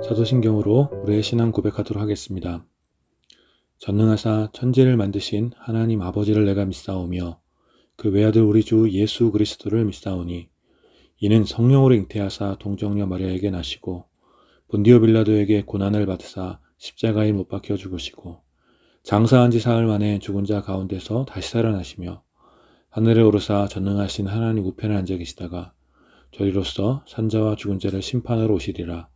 사도신경으로 우리의 신앙 고백하도록 하겠습니다. 전능하사 천지를 만드신 하나님 아버지를 내가 믿사오며 그 외아들 우리 주 예수 그리스도를 믿사오니 이는 성령으로 잉태하사 동정녀 마리아에게 나시고 본디오 빌라도에게 고난을 받으사 십자가에 못 박혀 죽으시고 장사한 지 사흘 만에 죽은 자 가운데서 다시 살아나시며 하늘에 오르사 전능하신 하나님 우편에 앉아 계시다가 저리로서 산자와 죽은 자를 심판하러 오시리라.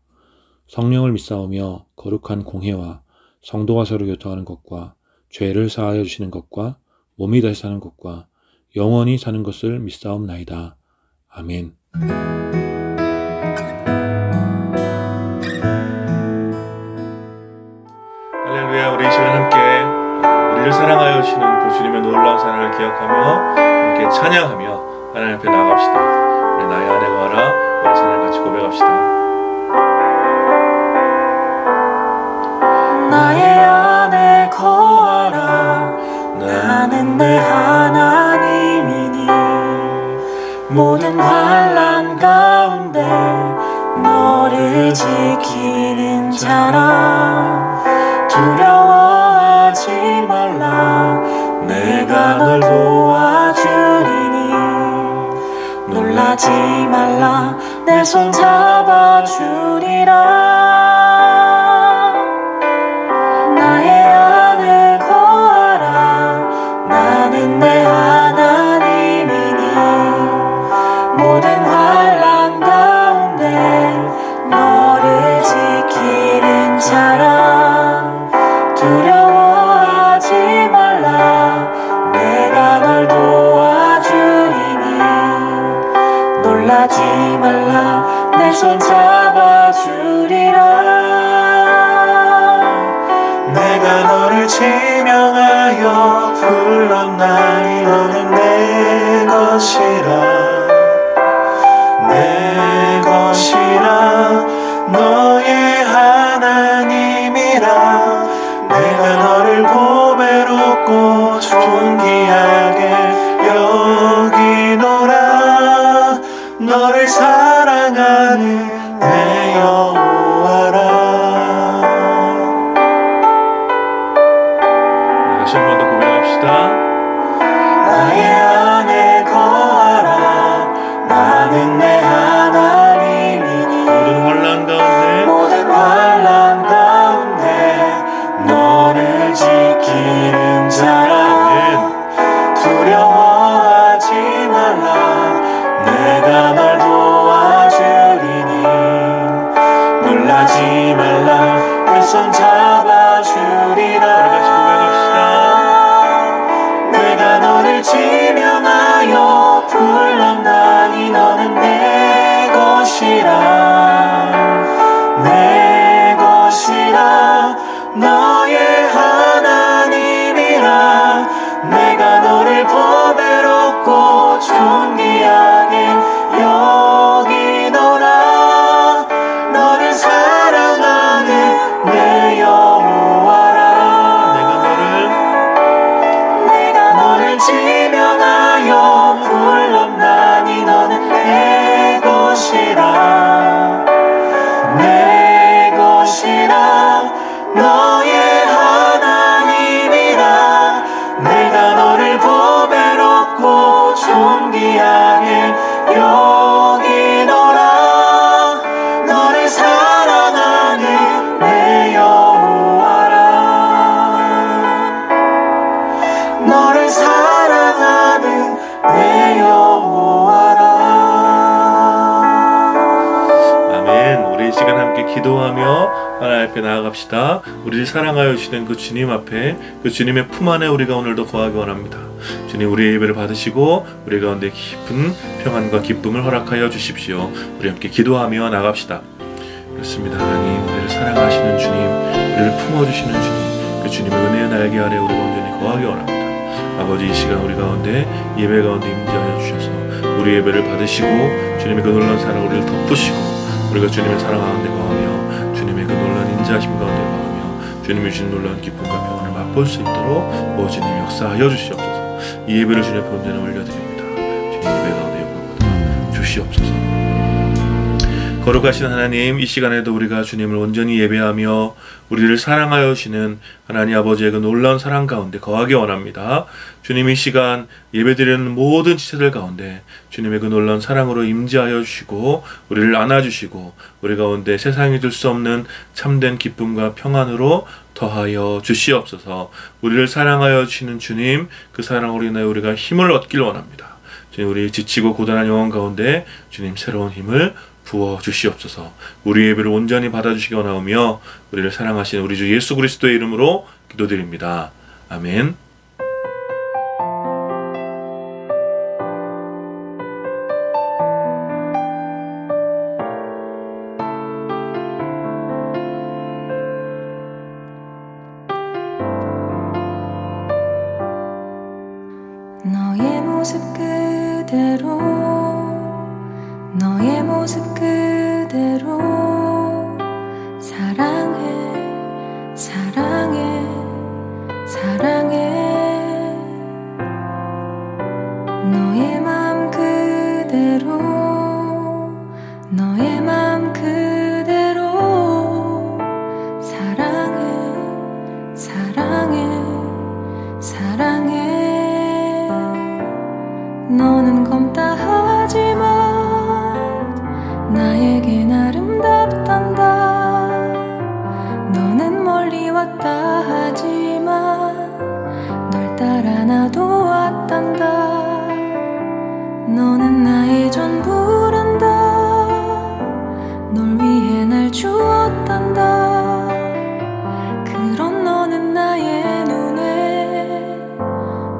성령을 믿사오며 거룩한 공회와 성도가 서로 교통하는 것과 죄를 사하여 주시는 것과 몸이 다시 사는 것과 영원히 사는 것을 믿사옵나이다. 아멘. 할렐루야. 우리 이 시간 함께 우리를 사랑하여 주시는 그 주님의 놀라운 사랑을 기억하며 함께 찬양하며 하나님 앞에 나갑시다. 우리 나의 안에 거하라. 우리 찬양 같이 고백합시다. 나의 안에 거하라. 나는 내 하나님이니 모든 환난 가운데 너를 지키는 자라. 두려워하지 말라. 내가 널 도와주리니 놀라지 말라. 내 손 잡아주리라. 나의 안에 거하라. 나는 내 하나님이니 모든 환난 가운데 너를 지키는 자라. 두려워하지 말라. 내가 널 도와주리니 놀라지 말라. 내 손 잡아주리라. 내가 너를 지명하여 불렀나니 너는 내 것이라. 내 것이라. 너의 하나님이라. 내가 너를 보배롭고 존귀하게 여기노라. 너를 사랑하는 내 여호와라. 다시 한 번 더 고백합시다. 나의 안에 거하라. 나는 내 하나님이니 모든 환난 가운데 모든 환난 가운데 너를 지키는 자라. 두려워하지 말라. 내가 널 도와주리니 놀라지 말라. 내 손 잡아주리라. 내가 너를 지명하여 불렀나니 너는 내 것이라. 내 것이라. 너의 하나님이라. 내가 너를 보배롭고 존귀하게 여기노라. 너를 사랑하는 내 여호와라. 내가 너를 지명하여 불렀나니 너는 내 것이라. 내 것이라. 너의 하나님이라. 내가 너를 보배롭고 존귀하게 여기노라. 너를 사랑하는 내 여호와라. 너를 사랑하는 내 여호와라. 아멘. 우리 이 시간 함께 기도하며 하나님 앞에 나아갑시다. 우리를 사랑하여 주시는 그 주님 앞에, 그 주님의 품 안에 우리가 오늘도 거하기 원합니다. 주님, 우리의 예배를 받으시고 우리 가운데 깊은 평안과 기쁨을 허락하여 주십시오. 우리 함께 기도하며 나갑시다. 그렇습니다. 하나님, 우리를 사랑하시는 주님, 우리를 품어주시는 주님, 그 주님의 은혜의 날개 아래 우리가 온전히 거하기 원합니다. 아버지, 이 시간 우리 가운데 예배 가운데 임재하여 주셔서 우리 예배를 받으시고 주님의 그 놀라운 사랑 우리를 덮으시고 우리가 주님의 사랑 가운데 거하며 주님의 그 놀라운 인자하심 가운데 거하며 주님이 주신 놀라운 기쁨과 평안을 맛볼 수 있도록 오 주님 역사하여 주시옵소서. 이 예배를 주님 앞에 온전히 올려드립니다. 주님 예배 가운데 영광 받아 주시옵소서. 거룩하신 하나님, 이 시간에도 우리가 주님을 온전히 예배하며 우리를 사랑하여 주시는 하나님 아버지의 그 놀라운 사랑 가운데 거하기 원합니다. 주님, 이 시간 예배드리는 모든 지체들 가운데 주님의 그 놀라운 사랑으로 임재하여 주시고 우리를 안아주시고 우리 가운데 세상이 줄 수 없는 참된 기쁨과 평안으로 더하여 주시옵소서. 우리를 사랑하여 주시는 주님, 그 사랑으로 인하여 우리가 힘을 얻길 원합니다. 주님, 우리 지치고 고단한 영혼 가운데 주님 새로운 힘을 부어 주시옵소서. 우리 예배를 온전히 받아주시기 원하오며 우리를 사랑하시는 우리 주 예수 그리스도의 이름으로 기도드립니다. 아멘. 너의 모습 그대로 너의 모습 그대로 사랑해 사랑해 사랑해 너의 마음 그대로 너의 마음 그대로 사랑해 사랑해 사랑해 너는 검다 하지만 나에겐 아름답단다. 너는 멀리 왔다 하지만 널 따라 나도 왔단다. 너는 나의 전부란다. 널 위해 날 주었단다. 그런 너는 나의 눈에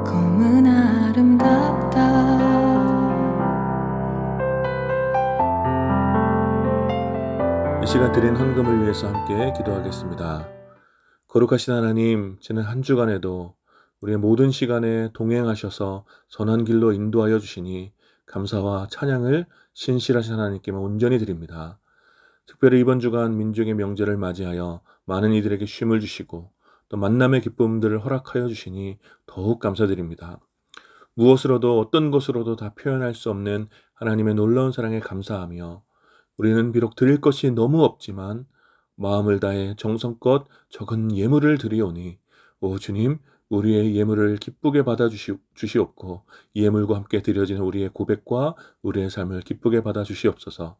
검은 아름답다. 이 시간 드린 헌금을 위해서 함께 기도하겠습니다. 거룩하신 하나님, 지난 한 주간에도 우리의 모든 시간에 동행하셔서 선한 길로 인도하여 주시니 감사와 찬양을 신실하신 하나님께만 온전히 드립니다. 특별히 이번 주간 민족의 명절을 맞이하여 많은 이들에게 쉼을 주시고 또 만남의 기쁨들을 허락하여 주시니 더욱 감사드립니다. 무엇으로도 어떤 것으로도 다 표현할 수 없는 하나님의 놀라운 사랑에 감사하며 우리는 비록 드릴 것이 너무 없지만 마음을 다해 정성껏 적은 예물을 드리오니 오 주님, 우리의 예물을 기쁘게 받아주시옵고 이 예물과 함께 드려지는 우리의 고백과 우리의 삶을 기쁘게 받아주시옵소서.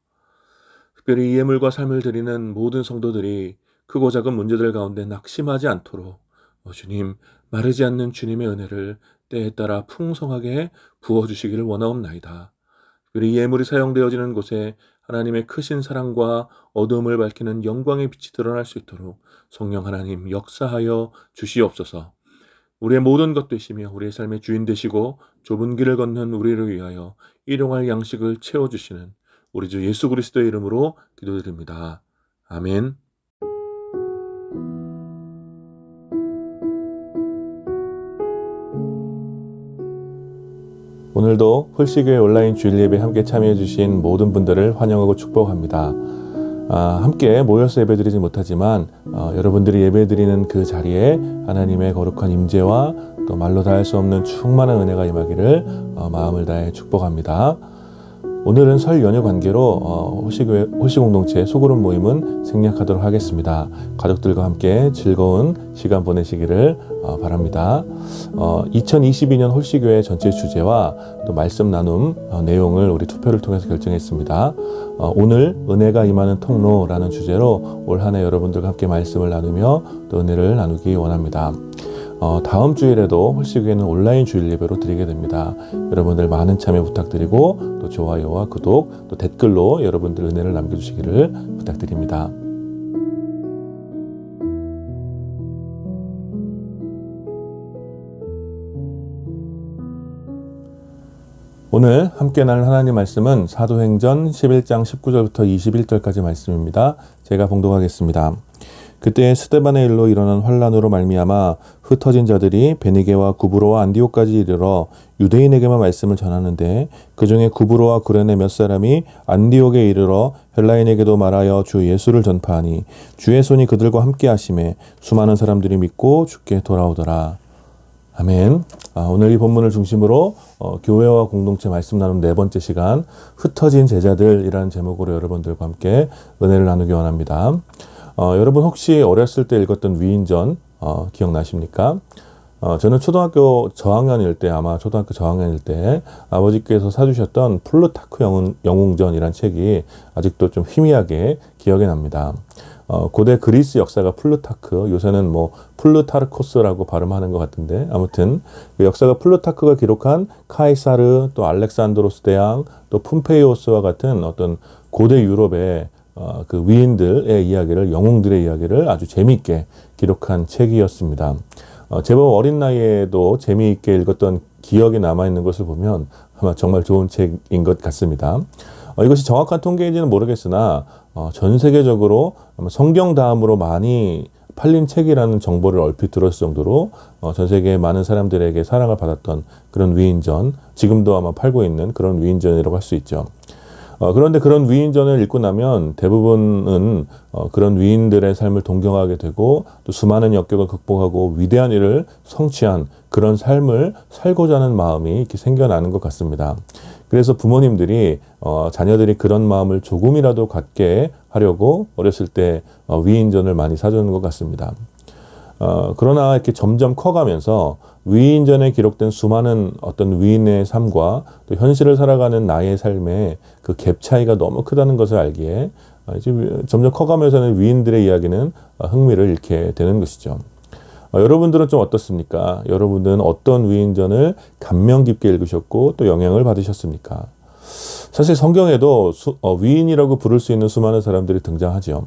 특별히 이 예물과 삶을 드리는 모든 성도들이 크고 작은 문제들 가운데 낙심하지 않도록 오 주님, 마르지 않는 주님의 은혜를 때에 따라 풍성하게 부어주시기를 원하옵나이다. 특별히 이 예물이 사용되어지는 곳에 하나님의 크신 사랑과 어두움을 밝히는 영광의 빛이 드러날 수 있도록 성령 하나님 역사하여 주시옵소서. 우리의 모든 것 되시며 우리의 삶의 주인 되시고 좁은 길을 걷는 우리를 위하여 일용할 양식을 채워주시는 우리 주 예수 그리스도의 이름으로 기도드립니다. 아멘. 오늘도 홀씨교회 온라인 주일 예배 함께 참여해 주신 모든 분들을 환영하고 축복합니다. 함께 모여서 예배드리지 못하지만 여러분들이 예배드리는 그 자리에 하나님의 거룩한 임재와 또 말로 다 할 수 없는 충만한 은혜가 임하기를 마음을 다해 축복합니다. 오늘은 설 연휴 관계로 홀씨공동체 소그룹 모임은 생략하도록 하겠습니다. 가족들과 함께 즐거운 시간 보내시기를 바랍니다. 2022년 홀씨교회 전체 주제와 또 말씀 나눔 내용을 우리 투표를 통해서 결정했습니다. 오늘 은혜가 임하는 통로라는 주제로 올 한 해 여러분들과 함께 말씀을 나누며 또 은혜를 나누기 원합니다. 다음 주일에도 홀씨교회는 온라인 주일 예배로 드리게 됩니다. 여러분들 많은 참여 부탁드리고 또 좋아요와 구독 또 댓글로 여러분들 은혜를 남겨주시기를 부탁드립니다. 오늘 함께 나눌 하나님 말씀은 사도행전 11장 19절부터 21절까지 말씀입니다. 제가 봉독하겠습니다. 그때 스데반의 일로 일어난 환란으로 말미암아 흩어진 자들이 베니게와 구브로와 안디옥까지 이르러 유대인에게만 말씀을 전하는데 그 중에 구브로와 구레네 몇 사람이 안디옥에 이르러 헬라인에게도 말하여 주 예수를 전파하니 주의 손이 그들과 함께 하심에 수많은 사람들이 믿고 주께 돌아오더라. 아멘. 오늘 이 본문을 중심으로 교회와 공동체 말씀 나눔 네 번째 시간 흩어진 제자들이라는 제목으로 여러분들과 함께 은혜를 나누기 원합니다. 여러분 혹시 어렸을 때 읽었던 위인전 기억나십니까? 저는 초등학교 저학년일 때 아버지께서 사주셨던 플루타크 영웅전이란 책이 아직도 좀 희미하게 기억이 납니다. 고대 그리스 역사가 플루타크, 요새는 뭐 플루타르코스라고 발음하는 것 같은데, 아무튼 그 역사가 플루타크가 기록한 카이사르, 또 알렉산드로스 대왕, 또 폼페이오스와 같은 어떤 고대 유럽의 그 위인들의 이야기를, 영웅들의 이야기를 아주 재미있게 기록한 책이었습니다. 제법 어린 나이에도 재미있게 읽었던 기억이 남아있는 것을 보면 아마 정말 좋은 책인 것 같습니다. 이것이 정확한 통계인지는 모르겠으나 전 세계적으로 성경 다음으로 많이 팔린 책이라는 정보를 얼핏 들었을 정도로 전 세계의 많은 사람들에게 사랑을 받았던 그런 위인전, 지금도 아마 팔고 있는 그런 위인전이라고 할 수 있죠. 그런데 그런 위인전을 읽고 나면 대부분은 그런 위인들의 삶을 동경하게 되고 또 수많은 역경을 극복하고 위대한 일을 성취한 그런 삶을 살고자 하는 마음이 이렇게 생겨나는 것 같습니다. 그래서 부모님들이 자녀들이 그런 마음을 조금이라도 갖게 하려고 어렸을 때 위인전을 많이 사주는 것 같습니다. 그러나 이렇게 점점 커가면서 위인전에 기록된 수많은 어떤 위인의 삶과 또 현실을 살아가는 나의 삶의 그 갭 차이가 너무 크다는 것을 알기에 이제 점점 커가면서는 위인들의 이야기는 흥미를 잃게 되는 것이죠. 여러분들은 좀 어떻습니까? 여러분들은 어떤 위인전을 감명 깊게 읽으셨고 또 영향을 받으셨습니까? 사실 성경에도 위인이라고 부를 수 있는 수많은 사람들이 등장하죠.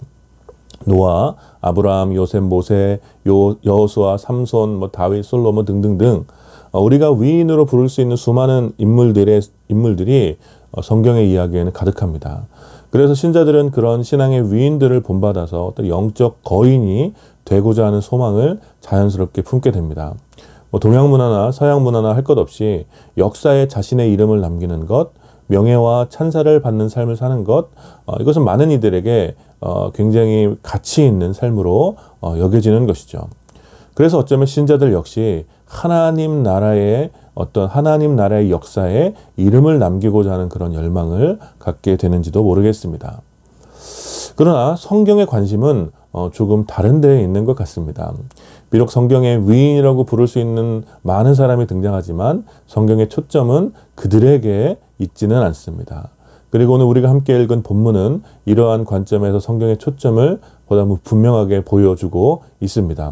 노아, 아브라함, 요셉, 모세, 여호수아, 삼손, 다윗, 솔로몬 등등등 우리가 위인으로 부를 수 있는 수많은 인물들이 성경의 이야기에는 가득합니다. 그래서 신자들은 그런 신앙의 위인들을 본받아서 어떤 영적 거인이 되고자 하는 소망을 자연스럽게 품게 됩니다. 동양 문화나 서양 문화나 할 것 없이 역사에 자신의 이름을 남기는 것, 명예와 찬사를 받는 삶을 사는 것, 이것은 많은 이들에게 굉장히 가치 있는 삶으로 여겨지는 것이죠. 그래서 어쩌면 신자들 역시 하나님 나라의 역사에 이름을 남기고자 하는 그런 열망을 갖게 되는지도 모르겠습니다. 그러나 성경의 관심은 조금 다른 데에 있는 것 같습니다. 비록 성경에 위인이라고 부를 수 있는 많은 사람이 등장하지만 성경의 초점은 그들에게 있지는 않습니다. 그리고 오늘 우리가 함께 읽은 본문은 이러한 관점에서 성경의 초점을 보다 분명하게 보여주고 있습니다.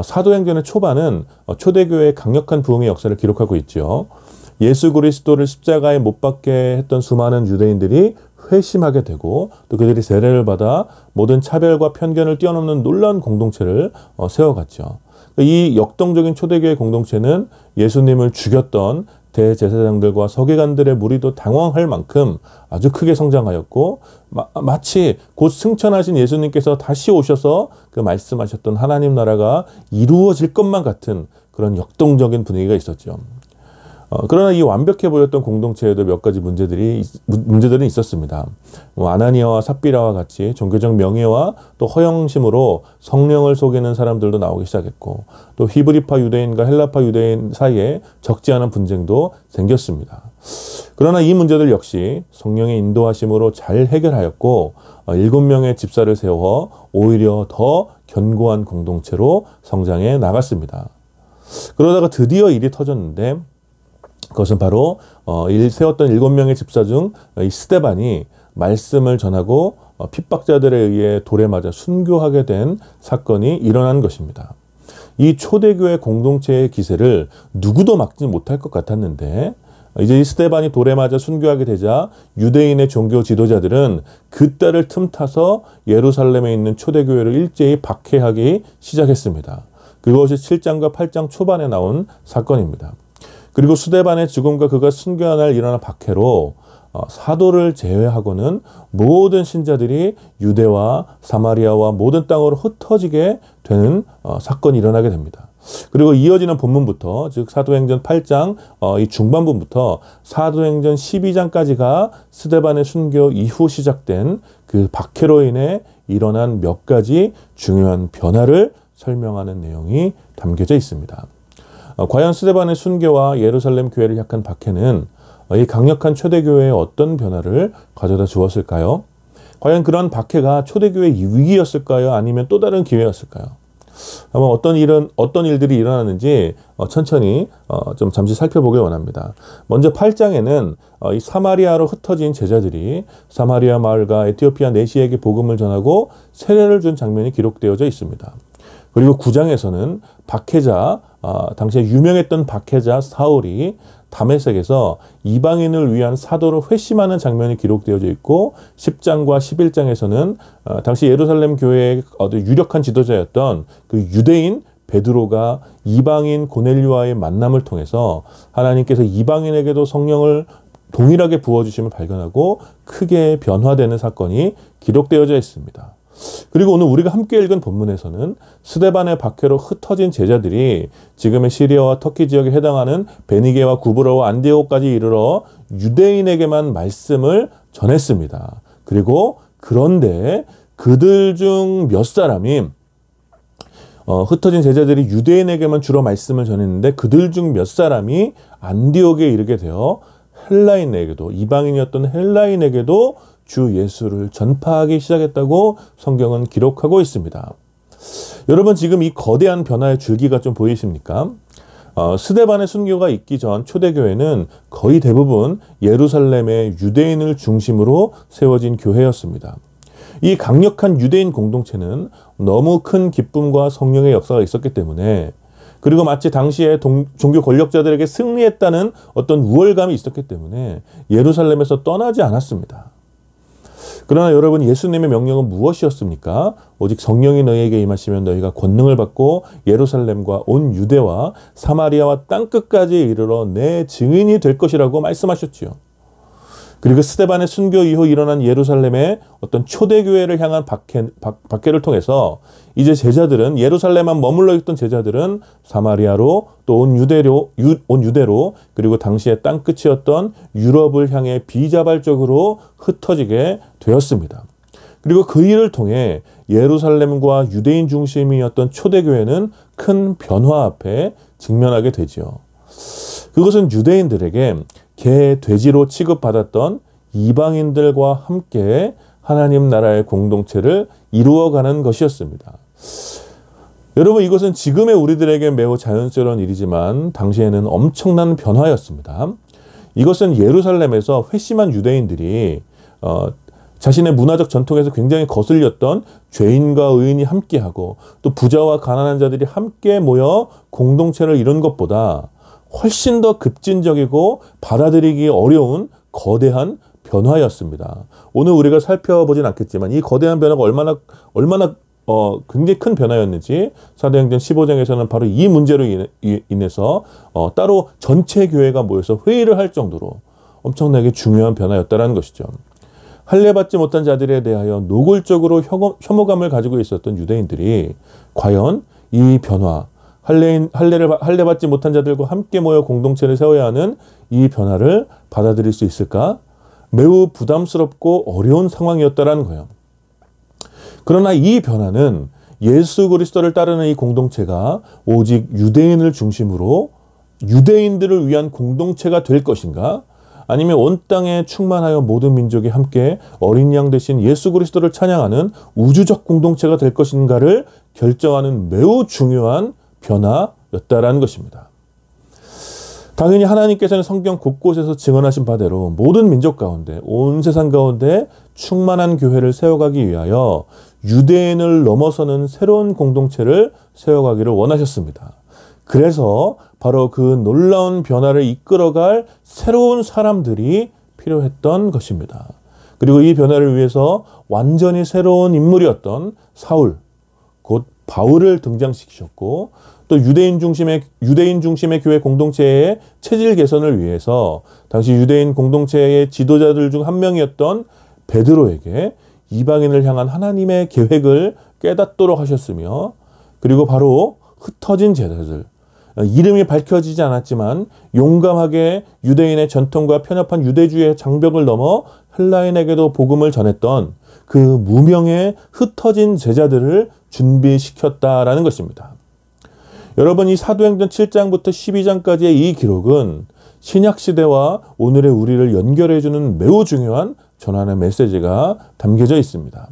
사도행전의 초반은 초대교회의 강력한 부흥의 역사를 기록하고 있죠. 예수 그리스도를 십자가에 못 박게 했던 수많은 유대인들이 회심하게 되고 또 그들이 세례를 받아 모든 차별과 편견을 뛰어넘는 놀라운 공동체를 세워갔죠. 이 역동적인 초대교회 공동체는 예수님을 죽였던 대제사장들과 서기관들의 무리도 당황할 만큼 아주 크게 성장하였고 마치 곧 승천하신 예수님께서 다시 오셔서 그 말씀하셨던 하나님 나라가 이루어질 것만 같은 그런 역동적인 분위기가 있었죠. 그러나 이 완벽해 보였던 공동체에도 몇 가지 문제들은 있었습니다. 아나니아와 삽비라와 같이 종교적 명예와 또 허영심으로 성령을 속이는 사람들도 나오기 시작했고 또 히브리파 유대인과 헬라파 유대인 사이에 적지 않은 분쟁도 생겼습니다. 그러나 이 문제들 역시 성령의 인도하심으로 잘 해결하였고 7명의 집사를 세워 오히려 더 견고한 공동체로 성장해 나갔습니다. 그러다가 드디어 일이 터졌는데 그것은 바로 세웠던 7명의 집사 중 이 스데반이 말씀을 전하고 핍박자들에 의해 돌에 맞아 순교하게 된 사건이 일어난 것입니다. 이 초대교회 공동체의 기세를 누구도 막지 못할 것 같았는데 이제 이 스데반이 돌에 맞아 순교하게 되자 유대인의 종교 지도자들은 그 때를 틈타서 예루살렘에 있는 초대교회를 일제히 박해하기 시작했습니다. 그것이 7장과 8장 초반에 나온 사건입니다. 그리고 스데반의 죽음과 그가 순교한 날 일어난 박해로 사도를 제외하고는 모든 신자들이 유대와 사마리아와 모든 땅으로 흩어지게 되는 사건이 일어나게 됩니다. 그리고 이어지는 본문부터 즉 사도행전 8장 이 중반부부터 사도행전 12장까지가 스데반의 순교 이후 시작된 그 박해로 인해 일어난 몇 가지 중요한 변화를 설명하는 내용이 담겨져 있습니다. 과연 스데반의 순교와 예루살렘 교회를 향한 박해는 이 강력한 초대교회에 어떤 변화를 가져다 주었을까요? 과연 그런 박해가 초대교회의 위기였을까요? 아니면 또 다른 기회였을까요? 한번 어떤 일들이 일어나는지 천천히 좀 잠시 살펴보길 원합니다. 먼저 8장에는 이 사마리아로 흩어진 제자들이 사마리아 마을과 에티오피아 내시에게 복음을 전하고 세례를 준 장면이 기록되어져 있습니다. 그리고 9장에서는 박해자, 당시에 유명했던 박해자 사울이 다메섹에서 이방인을 위한 사도로 회심하는 장면이 기록되어져 있고 10장과 11장에서는 당시 예루살렘 교회의 유력한 지도자였던 그 유대인 베드로가 이방인 고넬료와의 만남을 통해서 하나님께서 이방인에게도 성령을 동일하게 부어주심을 발견하고 크게 변화되는 사건이 기록되어져 있습니다. 그리고 오늘 우리가 함께 읽은 본문에서는 스데반의 박해로 흩어진 제자들이 지금의 시리아와 터키 지역에 해당하는 베니게와 구브로와 안디오까지 이르러 유대인에게만 말씀을 전했습니다. 그런데 그들 중 몇 사람이 흩어진 제자들이 유대인에게만 주로 말씀을 전했는데 그들 중 몇 사람이 안디옥에 이르게 되어 헬라인에게도, 이방인이었던 헬라인에게도 주 예수를 전파하기 시작했다고 성경은 기록하고 있습니다. 여러분, 지금 이 거대한 변화의 줄기가 좀 보이십니까? 스데반의 순교가 있기 전 초대교회는 거의 대부분 예루살렘의 유대인을 중심으로 세워진 교회였습니다. 이 강력한 유대인 공동체는 너무 큰 기쁨과 성령의 역사가 있었기 때문에, 그리고 마치 당시에 종교 권력자들에게 승리했다는 어떤 우월감이 있었기 때문에 예루살렘에서 떠나지 않았습니다. 그러나 여러분, 예수님의 명령은 무엇이었습니까? 오직 성령이 너희에게 임하시면 너희가 권능을 받고 예루살렘과 온 유대와 사마리아와 땅끝까지 이르러 내 증인이 될 것이라고 말씀하셨지요. 그리고 스데반의 순교 이후 일어난 예루살렘의 어떤 초대교회를 향한 박해를 통해서 이제 제자들은, 예루살렘만 머물러 있던 제자들은 사마리아로 또 온 유대로 그리고 당시의 땅끝이었던 유럽을 향해 비자발적으로 흩어지게 되었습니다. 그리고 그 일을 통해 예루살렘과 유대인 중심이었던 초대교회는 큰 변화 앞에 직면하게 되지요. 그것은 유대인들에게 개, 돼지로 취급받았던 이방인들과 함께 하나님 나라의 공동체를 이루어가는 것이었습니다. 여러분, 이것은 지금의 우리들에게 매우 자연스러운 일이지만 당시에는 엄청난 변화였습니다. 이것은 예루살렘에서 회심한 유대인들이 자신의 문화적 전통에서 굉장히 거슬렸던 죄인과 의인이 함께하고 또 부자와 가난한 자들이 함께 모여 공동체를 이룬 것보다 훨씬 더 급진적이고 받아들이기 어려운 거대한 변화였습니다. 오늘 우리가 살펴보진 않겠지만 이 거대한 변화가 얼마나 굉장히 큰 변화였는지 사도행전 15장에서는 바로 이 문제로 인해서 따로 전체 교회가 모여서 회의를 할 정도로 엄청나게 중요한 변화였다는 것이죠. 할례받지 못한 자들에 대하여 노골적으로 혐오감을 가지고 있었던 유대인들이 과연 이 변화, 할례받지 못한 자들과 함께 모여 공동체를 세워야 하는 이 변화를 받아들일 수 있을까? 매우 부담스럽고 어려운 상황이었다라는 거예요. 그러나 이 변화는 예수 그리스도를 따르는 이 공동체가 오직 유대인을 중심으로 유대인들을 위한 공동체가 될 것인가? 아니면 온 땅에 충만하여 모든 민족이 함께 어린 양 대신 예수 그리스도를 찬양하는 우주적 공동체가 될 것인가를 결정하는 매우 중요한 변화였다라는 것입니다. 당연히 하나님께서는 성경 곳곳에서 증언하신 바대로 모든 민족 가운데, 온 세상 가운데 충만한 교회를 세워가기 위하여 유대인을 넘어서는 새로운 공동체를 세워가기를 원하셨습니다. 그래서 바로 그 놀라운 변화를 이끌어갈 새로운 사람들이 필요했던 것입니다. 그리고 이 변화를 위해서 완전히 새로운 인물이었던 사울, 곧 바울을 등장시키셨고, 또 유대인 중심의 교회 공동체의 체질 개선을 위해서 당시 유대인 공동체의 지도자들 중 한 명이었던 베드로에게 이방인을 향한 하나님의 계획을 깨닫도록 하셨으며, 그리고 바로 흩어진 제자들, 이름이 밝혀지지 않았지만 용감하게 유대인의 전통과 편협한 유대주의의 장벽을 넘어 헬라인에게도 복음을 전했던 그 무명의 흩어진 제자들을 준비시켰다라는 것입니다. 여러분, 이 사도행전 7장부터 12장까지의 이 기록은 신약시대와 오늘의 우리를 연결해주는 매우 중요한 전환의 메시지가 담겨져 있습니다.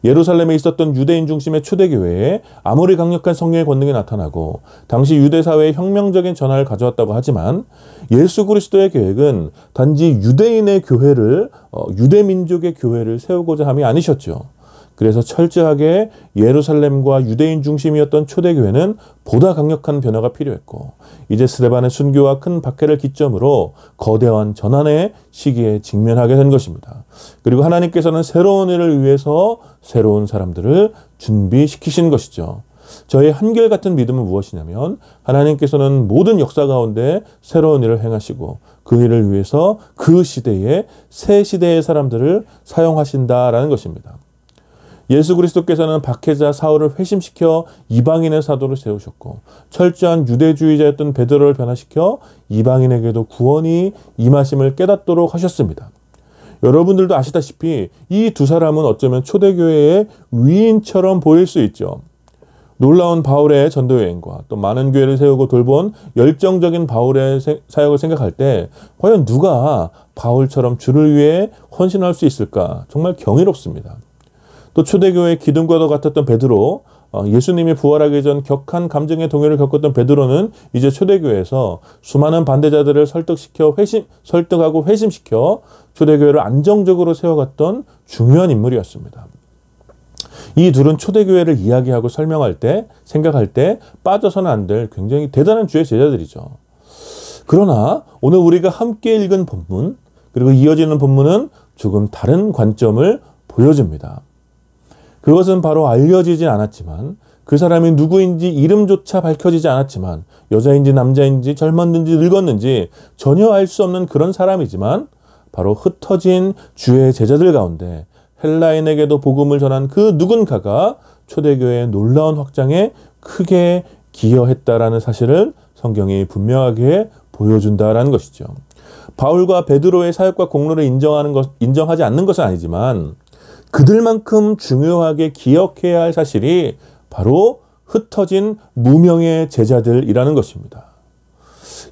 예루살렘에 있었던 유대인 중심의 초대교회에 아무리 강력한 성령의 권능이 나타나고 당시 유대사회에 혁명적인 전환을 가져왔다고 하지만 예수 그리스도의 계획은 단지 유대인의 교회를 유대민족의 교회를 세우고자 함이 아니셨죠. 그래서 철저하게 예루살렘과 유대인 중심이었던 초대교회는 보다 강력한 변화가 필요했고 이제 스데반의 순교와 큰 박해를 기점으로 거대한 전환의 시기에 직면하게 된 것입니다. 그리고 하나님께서는 새로운 일을 위해서 새로운 사람들을 준비시키신 것이죠. 저의 한결같은 믿음은 무엇이냐면 하나님께서는 모든 역사 가운데 새로운 일을 행하시고 그 일을 위해서 그 시대에 새 시대의 사람들을 사용하신다라는 것입니다. 예수 그리스도께서는 박해자 사울을 회심시켜 이방인의 사도로 세우셨고 철저한 유대주의자였던 베드로를 변화시켜 이방인에게도 구원이 임하심을 깨닫도록 하셨습니다. 여러분들도 아시다시피 이 두 사람은 어쩌면 초대교회의 위인처럼 보일 수 있죠. 놀라운 바울의 전도 여행과 또 많은 교회를 세우고 돌본 열정적인 바울의 사역을 생각할 때 과연 누가 바울처럼 주를 위해 헌신할 수 있을까? 정말 경이롭습니다. 또 초대교회의 기둥과도 같았던 베드로, 예수님이 부활하기 전 격한 감정의 동요를 겪었던 베드로는 이제 초대교회에서 수많은 반대자들을 설득하고 회심시켜 초대교회를 안정적으로 세워갔던 중요한 인물이었습니다. 이 둘은 초대교회를 이야기하고 설명할 때, 생각할 때 빠져서는 안 될 굉장히 대단한 주의 제자들이죠. 그러나 오늘 우리가 함께 읽은 본문, 그리고 이어지는 본문은 조금 다른 관점을 보여줍니다. 그것은 바로 알려지진 않았지만 그 사람이 누구인지 이름조차 밝혀지지 않았지만 여자인지 남자인지 젊었는지 늙었는지 전혀 알 수 없는 그런 사람이지만 바로 흩어진 주의 제자들 가운데 헬라인에게도 복음을 전한 그 누군가가 초대교회의 놀라운 확장에 크게 기여했다라는 사실을 성경이 분명하게 보여준다라는 것이죠. 바울과 베드로의 사역과 공로를 인정하지 않는 것은 아니지만 그들만큼 중요하게 기억해야 할 사실이 바로 흩어진 무명의 제자들이라는 것입니다.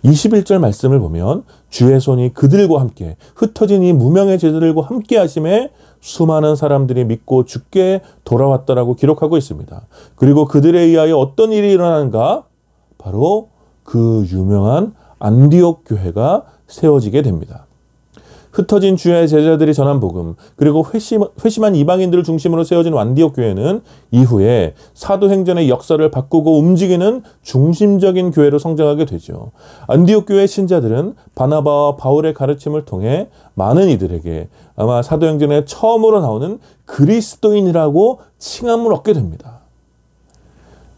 21절 말씀을 보면 주의 손이 그들과 함께 흩어진 이 무명의 제자들과 함께 하심에 수많은 사람들이 믿고 주께 돌아왔다라고 기록하고 있습니다. 그리고 그들에 의하여 어떤 일이 일어나는가? 바로 그 유명한 안디옥 교회가 세워지게 됩니다. 흩어진 주의 제자들이 전한 복음, 그리고 회심한 이방인들을 중심으로 세워진 안디옥 교회는 이후에 사도행전의 역사를 바꾸고 움직이는 중심적인 교회로 성장하게 되죠. 안디옥 교회 신자들은 바나바와 바울의 가르침을 통해 많은 이들에게 아마 사도행전에 처음으로 나오는 그리스도인이라고 칭함을 얻게 됩니다.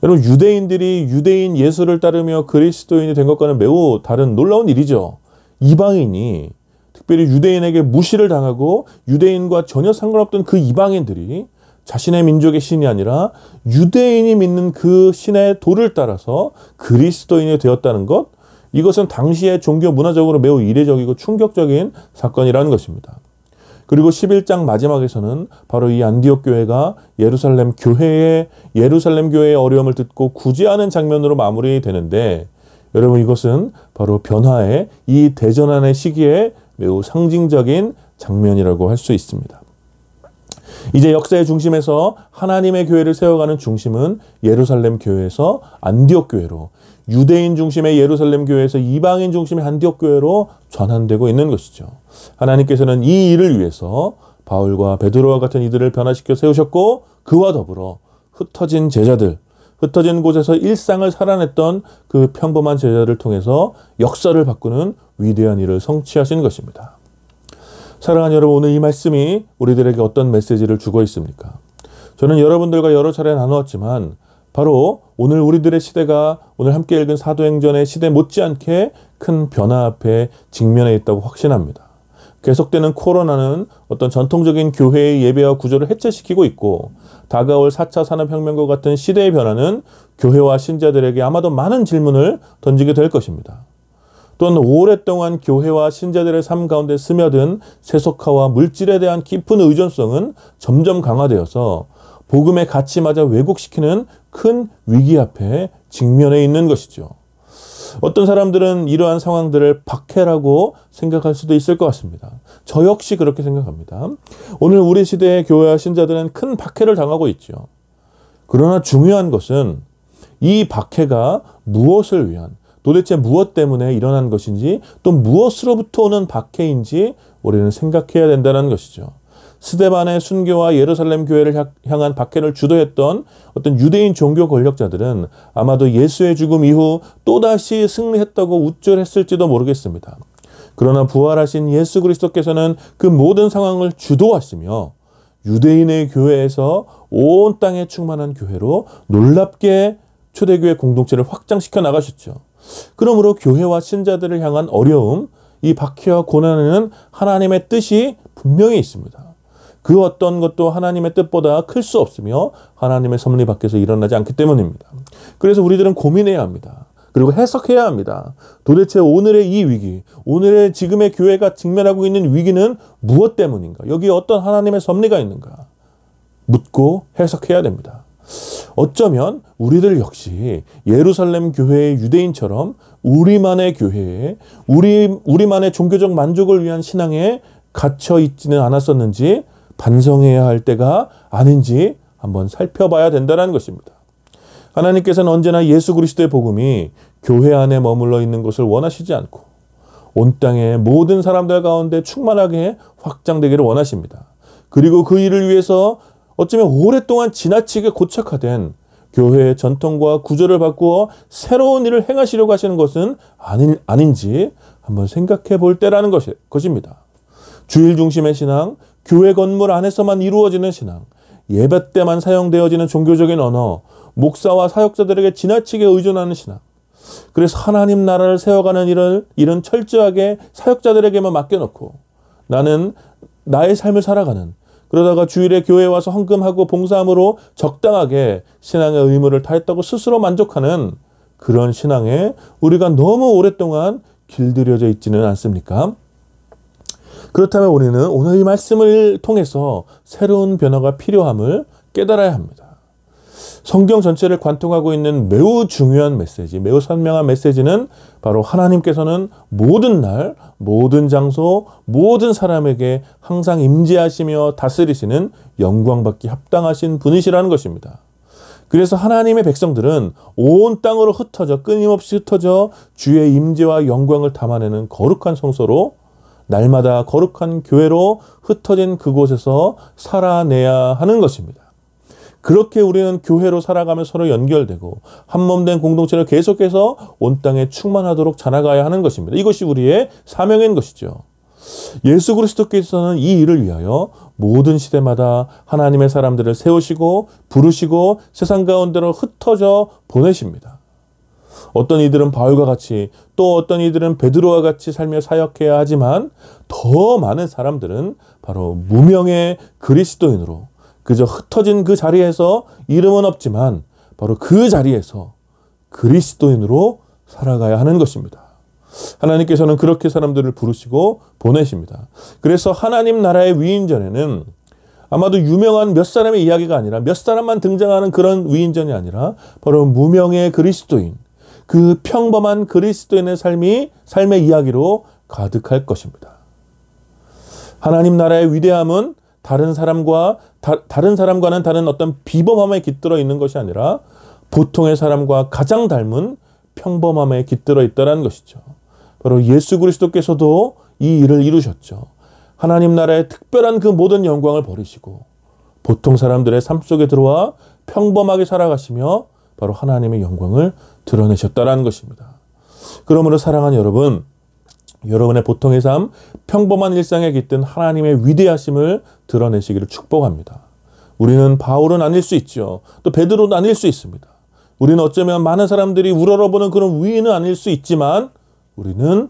여러분, 유대인들이 유대인 예수를 따르며 그리스도인이 된 것과는 매우 다른 놀라운 일이죠. 이방인이 특별히 유대인에게 무시를 당하고 유대인과 전혀 상관없던 그 이방인들이 자신의 민족의 신이 아니라 유대인이 믿는 그 신의 도를 따라서 그리스도인이 되었다는 것, 이것은 당시의 종교 문화적으로 매우 이례적이고 충격적인 사건이라는 것입니다. 그리고 11장 마지막에서는 바로 이 안디옥 교회가 예루살렘 교회의 어려움을 듣고 구제하는 장면으로 마무리되는데, 여러분, 이것은 바로 변화의 이 대전환의 시기에 매우 상징적인 장면이라고 할 수 있습니다. 이제 역사의 중심에서 하나님의 교회를 세워가는 중심은 예루살렘 교회에서 안디옥 교회로, 유대인 중심의 예루살렘 교회에서 이방인 중심의 안디옥 교회로 전환되고 있는 것이죠. 하나님께서는 이 일을 위해서 바울과 베드로와 같은 이들을 변화시켜 세우셨고, 그와 더불어 흩어진 제자들, 흩어진 곳에서 일상을 살아냈던 그 평범한 제자들을 통해서 역사를 바꾸는 위대한 일을 성취하신 것입니다. 사랑하는 여러분, 오늘 이 말씀이 우리들에게 어떤 메시지를 주고 있습니까? 저는 여러분들과 여러 차례 나누었지만 바로 오늘 우리들의 시대가 오늘 함께 읽은 사도행전의 시대 못지않게 큰 변화 앞에 직면해 있다고 확신합니다. 계속되는 코로나는 어떤 전통적인 교회의 예배와 구조를 해체시키고 있고, 다가올 4차 산업혁명과 같은 시대의 변화는 교회와 신자들에게 아마도 많은 질문을 던지게 될 것입니다. 또한 오랫동안 교회와 신자들의 삶 가운데 스며든 세속화와 물질에 대한 깊은 의존성은 점점 강화되어서 복음의 가치마저 왜곡시키는 큰 위기 앞에 직면해 있는 것이죠. 어떤 사람들은 이러한 상황들을 박해라고 생각할 수도 있을 것 같습니다. 저 역시 그렇게 생각합니다. 오늘 우리 시대의 교회와 신자들은 큰 박해를 당하고 있죠. 그러나 중요한 것은 이 박해가 무엇을 위한, 도대체 무엇 때문에 일어난 것인지, 또 무엇으로부터 오는 박해인지 우리는 생각해야 된다는 것이죠. 스데반의 순교와 예루살렘 교회를 향한 박해를 주도했던 어떤 유대인 종교 권력자들은 아마도 예수의 죽음 이후 또다시 승리했다고 우쭐했을지도 모르겠습니다. 그러나 부활하신 예수 그리스도께서는 그 모든 상황을 주도하시며 유대인의 교회에서 온 땅에 충만한 교회로 놀랍게 초대교회 공동체를 확장시켜 나가셨죠. 그러므로 교회와 신자들을 향한 어려움, 이 박해와 고난에는 하나님의 뜻이 분명히 있습니다. 그 어떤 것도 하나님의 뜻보다 클 수 없으며 하나님의 섭리 밖에서 일어나지 않기 때문입니다. 그래서 우리들은 고민해야 합니다. 그리고 해석해야 합니다. 도대체 오늘의 이 위기, 오늘의 지금의 교회가 직면하고 있는 위기는 무엇 때문인가? 여기에 어떤 하나님의 섭리가 있는가? 묻고 해석해야 됩니다. 어쩌면 우리들 역시 예루살렘 교회의 유대인처럼 우리만의 교회에 우리만의 종교적 만족을 위한 신앙에 갇혀 있지는 않았었는지 반성해야 할 때가 아닌지 한번 살펴봐야 된다는 것입니다. 하나님께서는 언제나 예수 그리스도의 복음이 교회 안에 머물러 있는 것을 원하시지 않고 온 땅의 모든 사람들 가운데 충만하게 확장되기를 원하십니다. 그리고 그 일을 위해서 어쩌면 오랫동안 지나치게 고착화된 교회의 전통과 구조를 바꾸어 새로운 일을 행하시려고 하시는 것은 아닌지 한번 생각해 볼 때라는 것입니다. 주일 중심의 신앙, 교회 건물 안에서만 이루어지는 신앙, 예배 때만 사용되어지는 종교적인 언어, 목사와 사역자들에게 지나치게 의존하는 신앙. 그래서 하나님 나라를 세워가는 일은 철저하게 사역자들에게만 맡겨놓고 나는 나의 삶을 살아가는, 그러다가 주일에 교회에 와서 헌금하고 봉사함으로 적당하게 신앙의 의무를 다했다고 스스로 만족하는 그런 신앙에 우리가 너무 오랫동안 길들여져 있지는 않습니까? 그렇다면 우리는 오늘 이 말씀을 통해서 새로운 변화가 필요함을 깨달아야 합니다. 성경 전체를 관통하고 있는 매우 중요한 메시지, 매우 선명한 메시지는 바로 하나님께서는 모든 날, 모든 장소, 모든 사람에게 항상 임재하시며 다스리시는 영광받기 합당하신 분이시라는 것입니다. 그래서 하나님의 백성들은 온 땅으로 끊임없이 흩어져 주의 임재와 영광을 담아내는 거룩한 성소로, 날마다 거룩한 교회로 흩어진 그곳에서 살아내야 하는 것입니다. 그렇게 우리는 교회로 살아가며 서로 연결되고 한몸된 공동체를 계속해서 온 땅에 충만하도록 자라가야 하는 것입니다. 이것이 우리의 사명인 것이죠. 예수 그리스도께서는 이 일을 위하여 모든 시대마다 하나님의 사람들을 세우시고 부르시고 세상 가운데로 흩어져 보내십니다. 어떤 이들은 바울과 같이, 또 어떤 이들은 베드로와 같이 살며 사역해야 하지만 더 많은 사람들은 바로 무명의 그리스도인으로 그저 흩어진 그 자리에서 이름은 없지만 바로 그 자리에서 그리스도인으로 살아가야 하는 것입니다. 하나님께서는 그렇게 사람들을 부르시고 보내십니다. 그래서 하나님 나라의 위인전에는 아마도 유명한 몇 사람의 이야기가 아니라 몇 사람만 등장하는 그런 위인전이 아니라 바로 무명의 그리스도인, 그 평범한 그리스도인의 삶의 이야기로 가득할 것입니다. 하나님 나라의 위대함은 다른 사람과는 다른 어떤 비범함에 깃들어 있는 것이 아니라 보통의 사람과 가장 닮은 평범함에 깃들어 있다는 것이죠. 바로 예수 그리스도께서도 이 일을 이루셨죠. 하나님 나라의 특별한 그 모든 영광을 버리시고 보통 사람들의 삶 속에 들어와 평범하게 살아가시며 바로 하나님의 영광을 드러내셨다는 것입니다. 그러므로 사랑하는 여러분, 여러분의 보통의 삶, 평범한 일상에 깃든 하나님의 위대하심을 드러내시기를 축복합니다. 우리는 바울은 아닐 수 있죠. 또 베드로는 아닐 수 있습니다. 우리는 어쩌면 많은 사람들이 우러러보는 그런 위인은 아닐 수 있지만 우리는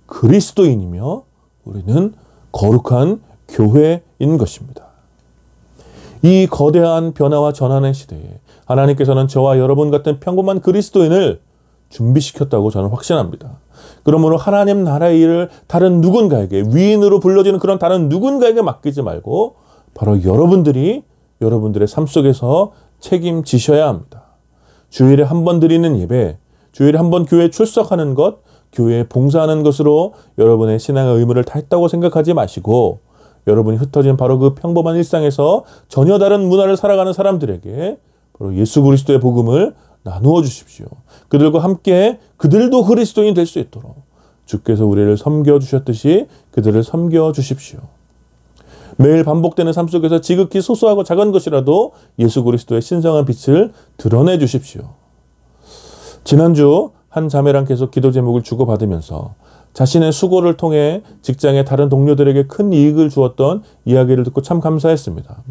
그리스도인이며 우리는 거룩한 교회인 것입니다. 이 거대한 변화와 전환의 시대에 하나님께서는 저와 여러분 같은 평범한 그리스도인을 준비시켰다고 저는 확신합니다. 그러므로 하나님 나라의 일을 다른 누군가에게, 위인으로 불려지는 그런 다른 누군가에게 맡기지 말고 바로 여러분들이 여러분들의 삶 속에서 책임지셔야 합니다. 주일에 한 번 드리는 예배, 주일에 한 번 교회에 출석하는 것, 교회에 봉사하는 것으로 여러분의 신앙의 의무를 다했다고 생각하지 마시고 여러분이 흩어진 바로 그 평범한 일상에서 전혀 다른 문화를 살아가는 사람들에게 바로 예수 그리스도의 복음을 나누어 주십시오. 그들과 함께 그들도 그리스도인이 될 수 있도록 주께서 우리를 섬겨주셨듯이 그들을 섬겨주십시오. 매일 반복되는 삶 속에서 지극히 소소하고 작은 것이라도 예수 그리스도의 신성한 빛을 드러내 주십시오. 지난주 한 자매랑 계속 기도 제목을 주고받으면서 자신의 수고를 통해 직장의 다른 동료들에게 큰 이익을 주었던 이야기를 듣고 참 감사했습니다.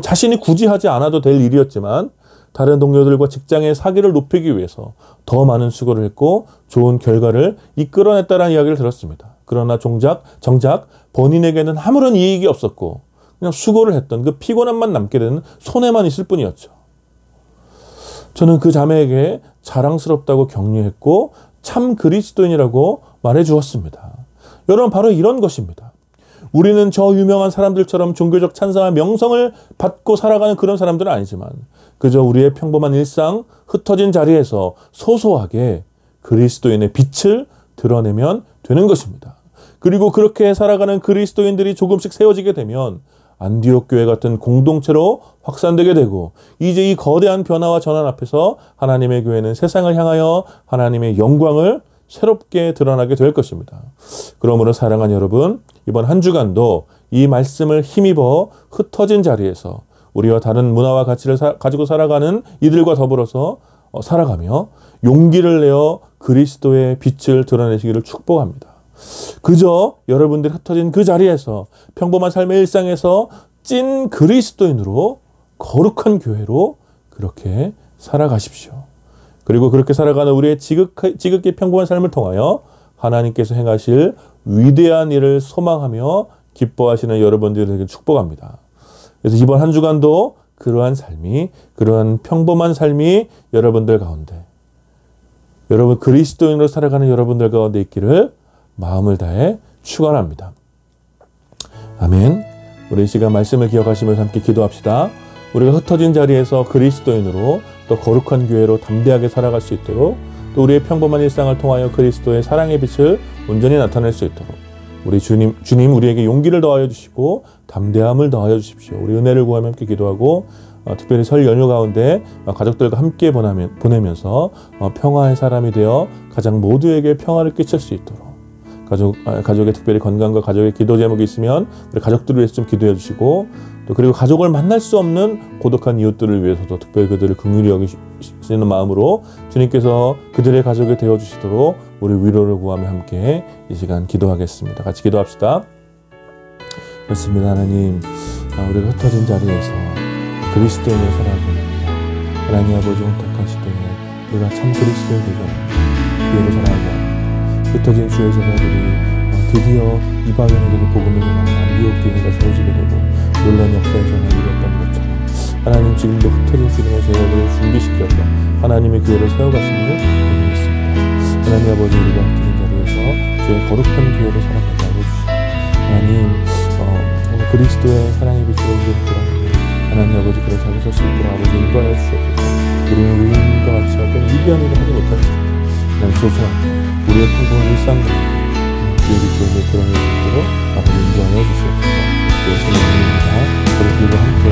자신이 굳이 하지 않아도 될 일이었지만 다른 동료들과 직장의 사기를 높이기 위해서 더 많은 수고를 했고 좋은 결과를 이끌어냈다는 이야기를 들었습니다. 그러나 정작 본인에게는 아무런 이익이 없었고 그냥 수고를 했던 그 피곤함만 남게 되는 손해만 있을 뿐이었죠. 저는 그 자매에게 자랑스럽다고 격려했고 참 그리스도인이라고 말해 주었습니다. 여러분 바로 이런 것입니다. 우리는 저 유명한 사람들처럼 종교적 찬사와 명성을 받고 살아가는 그런 사람들은 아니지만 그저 우리의 평범한 일상, 흩어진 자리에서 소소하게 그리스도인의 빛을 드러내면 되는 것입니다. 그리고 그렇게 살아가는 그리스도인들이 조금씩 세워지게 되면 안디옥 교회 같은 공동체로 확산되게 되고 이제 이 거대한 변화와 전환 앞에서 하나님의 교회는 세상을 향하여 하나님의 영광을 새롭게 드러나게 될 것입니다. 그러므로 사랑하는 여러분, 이번 한 주간도 이 말씀을 힘입어 흩어진 자리에서 우리와 다른 문화와 가치를 가지고 살아가는 이들과 더불어서 살아가며 용기를 내어 그리스도의 빛을 드러내시기를 축복합니다. 그저 여러분들이 흩어진 그 자리에서 평범한 삶의 일상에서 찐 그리스도인으로 거룩한 교회로 그렇게 살아가십시오. 그리고 그렇게 살아가는 우리의 지극히 평범한 삶을 통하여 하나님께서 행하실 위대한 일을 소망하며 기뻐하시는 여러분들에게 축복합니다. 그래서 이번 한 주간도 그러한 평범한 삶이 여러분들 가운데, 여러분 그리스도인으로 살아가는 여러분들 가운데 있기를 마음을 다해 축원합니다. 아멘. 우리 이 시간 말씀을 기억하시면서 함께 기도합시다. 우리가 흩어진 자리에서 그리스도인으로 또 거룩한 교회로 담대하게 살아갈 수 있도록 또 우리의 평범한 일상을 통하여 그리스도의 사랑의 빛을 온전히 나타낼 수 있도록 우리 주님 우리에게 용기를 더하여 주시고 담대함을 더하여 주십시오. 우리 은혜를 구하며 함께 기도하고 특별히 설 연휴 가운데 가족들과 함께 보내면서 평화의 사람이 되어 가장 모두에게 평화를 끼칠 수 있도록 가족의 특별히 건강과 가족의 기도 제목이 있으면 우리 가족들을 위해서 좀 기도해 주시고 또 그리고 가족을 만날 수 없는 고독한 이웃들을 위해서도 특별히 그들을 긍휼히 여기시는 마음으로 주님께서 그들의 가족이 되어 주시도록 우리 위로를 구하며 함께 이 시간 기도하겠습니다. 같이 기도합시다. 그렇습니다. 하나님, 우리가 흩어진 자리에서 그리스도인을 살아가게 합니다. 하나님 아버지 택하시되 우리가 참 그리스도인을 되게 합니다. 교회를 살아가게 합니다. 흩어진 주의 제자들이 드디어 이방인에게 복음을 전하는 안디옥 교회가 세워지게 되고 놀라운 역사의 전환을 이뤘던 것처럼 하나님 지금도 흩어진 주님의 제자들을 준비시켜서 하나님의 교회를 세워가시기를 믿습니다. 하나님 아버지, 우리가 흩어진 자리에서 주의 거룩한 교회를 살아가게 해주시고 하나님 그리스도의 사랑의 빛으로 우리를 돌아가고 하나님 아버지 그런 자리 설 수 있도록 아버지 인도하여 주시옵소서. 우리는 의인과 같이 어떤 위대한 일을 하지 못할지라도 하나님 소소한 우리의 평범한 일상 주의 빛을 드러낼 수 있도록 아버지 인도하여 주시옵소서. 예수님 이름입니다. 우리들과 함께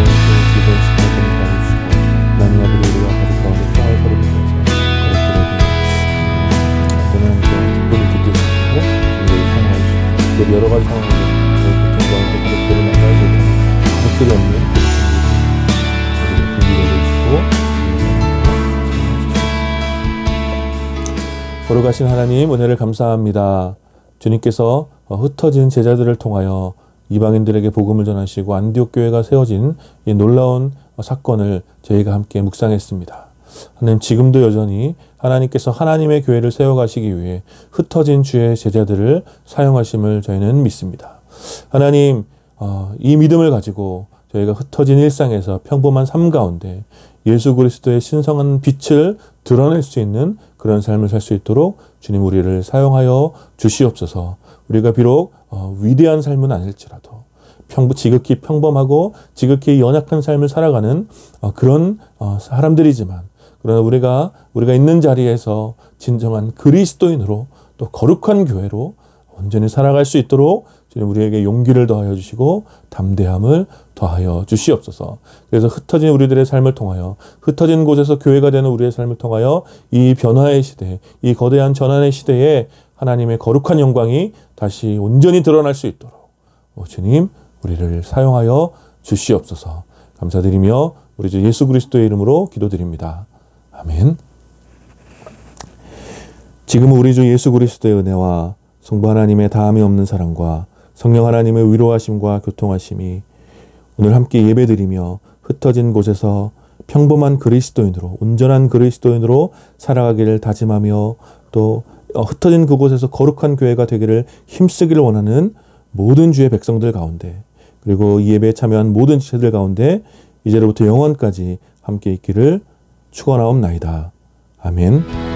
즐거운 시간을 보내게 해주시고 하나님 아버지 우리와 가족 가운데 평화의 서로 보면서 가족들에게 때는 특별히 기도해주시고 우리를 사용하여 주시고 특별히 여러 가지 상황에서 고통 가운데 가족들을 만나야 되고 가족들이 없는 우리를 긍휼히 여겨주시고 거룩하신 하나님 은혜를 감사합니다. 주님께서 흩어진 제자들을 통하여 이방인들에게 복음을 전하시고 안디옥 교회가 세워진 이 놀라운 사건을 저희가 함께 묵상했습니다. 하나님, 지금도 여전히 하나님께서 하나님의 교회를 세워가시기 위해 흩어진 주의 제자들을 사용하심을 저희는 믿습니다. 하나님, 이 믿음을 가지고 저희가 흩어진 일상에서 평범한 삶 가운데 예수 그리스도의 신성한 빛을 드러낼 수 있는 그런 삶을 살 수 있도록 주님 우리를 사용하여 주시옵소서. 우리가 비록 위대한 삶은 아닐지라도 지극히 평범하고 지극히 연약한 삶을 살아가는 그런 사람들이지만, 그러나 우리가 있는 자리에서 진정한 그리스도인으로 또 거룩한 교회로 온전히 살아갈 수 있도록 주님 우리에게 용기를 더하여 주시고 담대함을 더하여 주시옵소서. 그래서 흩어진 우리들의 삶을 통하여, 흩어진 곳에서 교회가 되는 우리의 삶을 통하여 이 변화의 시대, 이 거대한 전환의 시대에 하나님의 거룩한 영광이 다시 온전히 드러날 수 있도록 주님 우리를 사용하여 주시옵소서. 감사드리며 우리 주 예수 그리스도의 이름으로 기도드립니다. 아멘. 지금은 우리 주 예수 그리스도의 은혜와 성부 하나님의 다함이 없는 사랑과 성령 하나님의 위로하심과 교통하심이 오늘 함께 예배드리며 흩어진 곳에서 평범한 그리스도인으로, 온전한 그리스도인으로 살아가기를 다짐하며 또 흩어진 그곳에서 거룩한 교회가 되기를 힘쓰기를 원하는 모든 주의 백성들 가운데, 그리고 이 예배에 참여한 모든 지체들 가운데 이제로부터 영원까지 함께 있기를 축원하옵나이다. 아멘.